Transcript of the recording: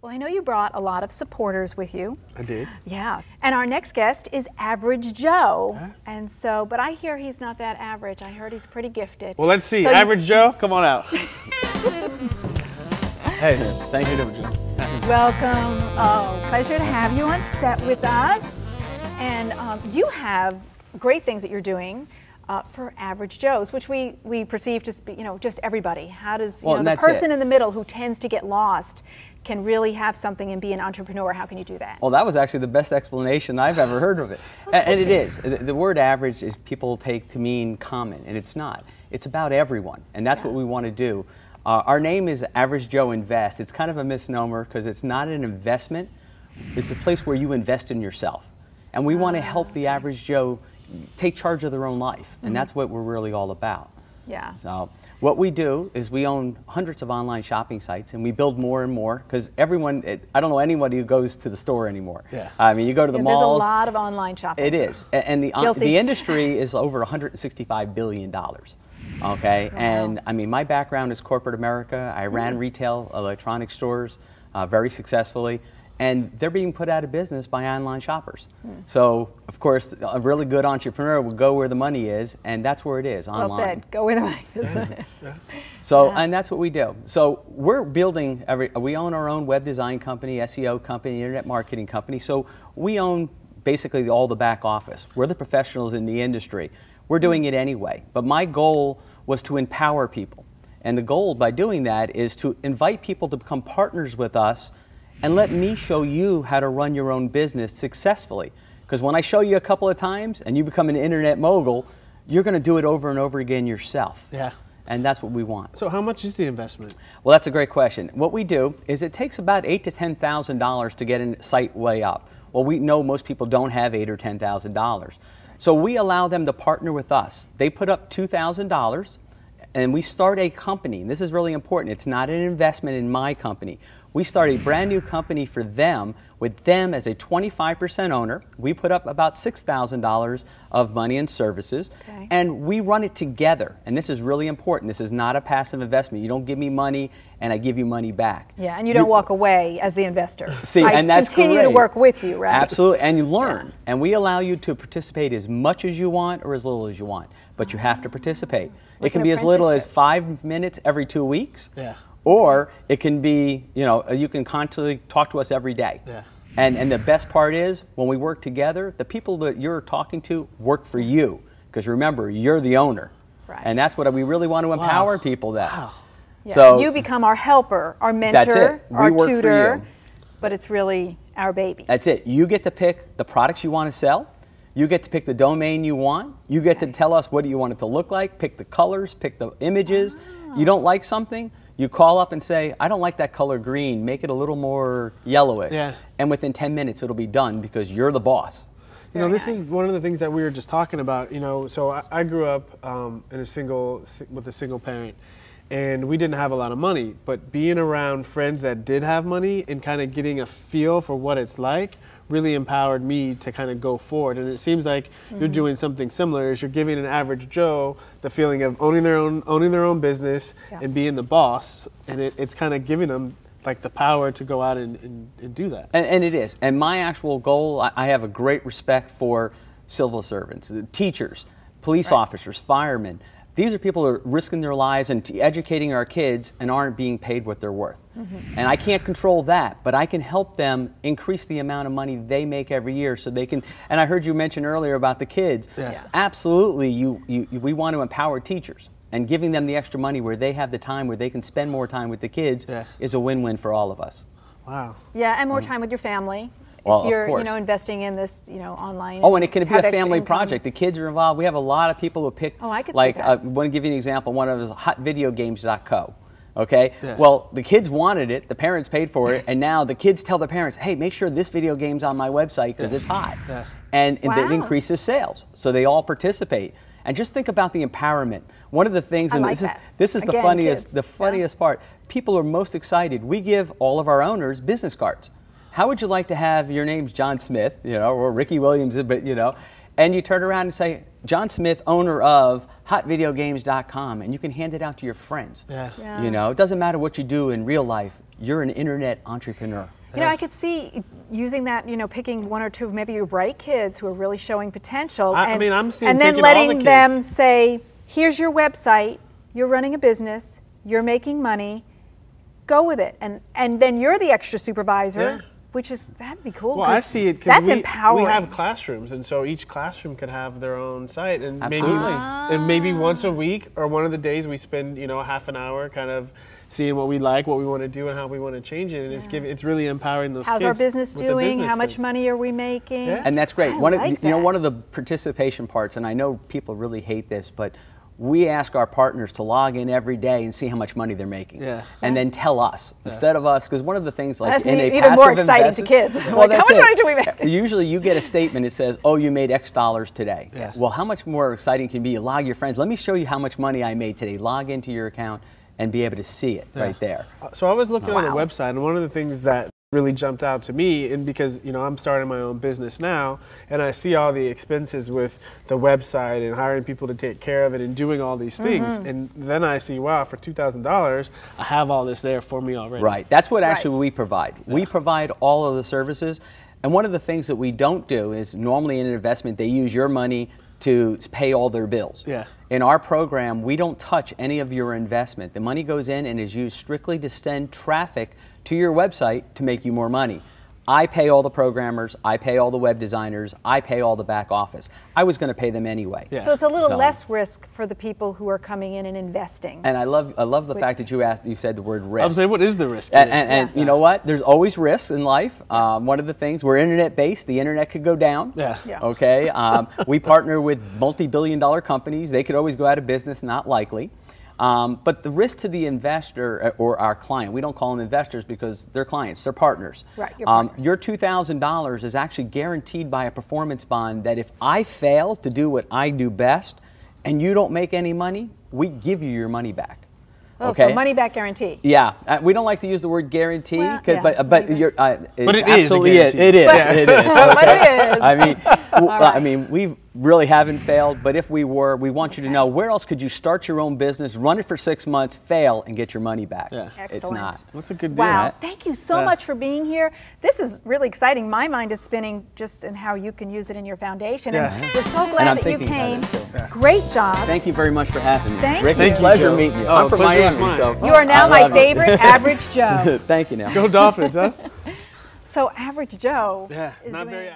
Well, I know you brought a lot of supporters with you. I did. Yeah. And our next guest is Average Joe. Okay. And so, but I hear he's not that average. I heard he's pretty gifted. Well, let's see. So Average Joe, come on out. Hey, thank you, Joe. Welcome. Oh, pleasure to have you on set with us. And you have great things that you're doing for Average Joes, which we perceive to be, just everybody. How does the person in the middle who tends to get lost can really have something and be an entrepreneur? How can you do that? Well, that was actually the best explanation I've ever heard of it. And it is. The word average is people take to mean common, and it's not. It's about everyone, and that's what we want to do. Our name is Average Joe Invest. It's kind of a misnomer because it's not an investment. It's a place where you invest in yourself. And we want to help the average Joe take charge of their own life, and that's what we're really all about. Yeah. So what we do is we own hundreds of online shopping sites, and we build more and more because everyone, I don't know anybody who goes to the store anymore. Yeah. I mean, you go to the malls. There's a lot of online shopping. It is. And the industry is over $165 billion. Okay, wow. And I mean, my background is corporate America. I ran retail electronic stores very successfully, and they're being put out of business by online shoppers. So, of course, a really good entrepreneur will go where the money is, and that's where it is, online. Well said, go where the money is. So, and that's what we do. So we're building, we own our own web design company, SEO company, internet marketing company, so we own basically all the back office. We're the professionals in the industry. We're doing it anyway, but my goal was to empower people. And the goal by doing that is to invite people to become partners with us and let me show you how to run your own business successfully. Because when I show you a couple of times and you become an internet mogul, you're going to do it over and over again yourself. Yeah. And that's what we want. So how much is the investment? Well, that's a great question. What we do is it takes about $8,000 to $10,000 to get a site way up. Well, we know most people don't have $8,000 or $10,000. So we allow them to partner with us. They put up $2,000 and we start a company. And this is really important. It's not an investment in my company. We start a brand new company for them with them as a 25% owner. We put up about $6,000 of money and services, and we run it together. And this is really important. This is not a passive investment. You don't give me money and I give you money back. Yeah, and you don't walk away as the investor. See, and that's continue to work with you, right? Absolutely, and you learn. And we allow you to participate as much as you want or as little as you want, but you have to participate. It can be as little as 5 minutes every 2 weeks. Yeah. Or it can be, you can constantly talk to us every day. Yeah. And the best part is, when we work together, the people that you're talking to work for you. Because remember, you're the owner. Right. And that's what we really want to empower people that. Yeah. So you become our helper, our mentor, our tutor, but it's really our baby. That's it. You get to pick the products you want to sell. You get to pick the domain you want. You get to tell us what do you want it to look like, pick the colors, pick the images. You don't like something, you call up and say, I don't like that color green, make it a little more yellowish. Yeah. And within 10 minutes it'll be done because you're the boss. This is one of the things that we were just talking about. So I grew up with a single parent, and we didn't have a lot of money, but being around friends that did have money and kind of getting a feel for what it's like really empowered me to kind of go forward. And it seems like you're doing something similar. Is you're giving an average Joe the feeling of owning their own business and being the boss, and it's kind of giving them like the power to go out and do that. And it is. And my actual goal, I have a great respect for civil servants, teachers, police officers, firemen. These are people who are risking their lives and educating our kids and aren't being paid what they're worth. And I can't control that, but I can help them increase the amount of money they make every year so they can, and I heard you mention earlier about the kids. Absolutely, we want to empower teachers, and giving them the extra money where they have the time where they can spend more time with the kids is a win-win for all of us. Wow. Yeah, and more time with your family. Well, if you're, of course. Investing in this, online. Oh, and it can be a family project. The kids are involved. We have a lot of people who pick. Oh, I could like, see that. I want to give you an example. One of them is hotvideogames.co. Okay. Yeah. Well, the kids wanted it. The parents paid for it, and now the kids tell their parents, "Hey, make sure this video game's on my website because it's hot." And it increases sales. So they all participate. And just think about the empowerment. One of the things, and this is the funniest part. People are most excited. We give all of our owners business cards. How would you like to have your name's John Smith, or Ricky Williams, but and you turn around and say, John Smith, owner of hotvideogames.com, and you can hand it out to your friends. It doesn't matter what you do in real life. You're an internet entrepreneur. You know, I could see using that, you know, picking one or two of maybe your bright kids who are really showing potential. I mean, I'm seeing and then taking all the letting kids. them say, here's your website, you're running a business, you're making money, go with it. And then you're the extra supervisor. Yeah. Which is, that'd be cool. Well, I see it that's because empowering. we have classrooms, and so each classroom could have their own site, and Absolutely. maybe once a week or one of the days we spend, you know, half an hour kind of seeing what we like, what we want to do, and how we want to change it. And it's really empowering those How's kids. our business with the doing? business How much sense. money are we making? Yeah. And that's great. I One like of, you know, that. one of the participation parts, and I know people really hate this, but we ask our partners to log in every day and see how much money they're making. Yeah. And then tell us instead of us, because one of the things like That's in a even more passive exciting to investment- kids. Well, Like, how that's much it. money do we make? Usually you get a statement that says, oh, you made X dollars today. Yeah. Well, how much more exciting can it be? You log your friends. Let me show you how much money I made today. Log into your account and be able to see it right there. So I was looking on the Wow. website, and one of the things that really jumped out to me, and because, you know, I'm starting my own business now, and I see all the expenses with the website and hiring people to take care of it and doing all these things, and then I see, wow, for $2,000, I have all this there for me already. Right. That's what actually we provide. We provide all of the services. And one of the things that we don't do is normally in an investment, they use your money to pay all their bills. Yeah. In our program, we don't touch any of your investment. The money goes in and is used strictly to send traffic to your website to make you more money. I pay all the programmers, I pay all the web designers, I pay all the back office. I was going to pay them anyway. Yeah. So it's a little So- less risk for the people who are coming in and investing. And I love the fact that you said the word risk. I was saying, what is the risk? And you know what? There's always risks in life. One of the things, we're internet based. The internet could go down. Yeah. Yeah. Okay. We partner with multi-billion-dollar companies. They could always go out of business. Not likely. But the risk to the investor or our client, we don't call them investors because they're clients, they're partners. Right, you're partners. Your $2,000 is actually guaranteed by a performance bond that if I fail to do what I do best and you don't make any money, we give you your money back. Oh, Okay? so money back guarantee. Yeah, we don't like to use the word guarantee, Well, 'cause- yeah, but maybe. you're, But it's it is a absolutely guarantee. It is. But- It is. But okay? it is. I mean, All right. I mean, we really haven't failed, but if we were, we want you to know where else could you start your own business, run it for 6 months, fail, and get your money back. Yeah. It's Excellent. not. That's a good deal. Wow, right? thank you so Yeah. much for being here. This is really exciting. My mind is spinning just in how you can use it in your foundation. And Yeah. we're so And glad I'm that you thinking came. about it, too. Great job. Thank you very much for having me. Thank Rick, you. it's a pleasure Joe. meeting you. Oh, I'm from pleasure was Miami, mine. so You are now I my love you. favorite Average Joe. Thank you now. Go Dolphins, huh? So Average Joe Yeah, is not doing very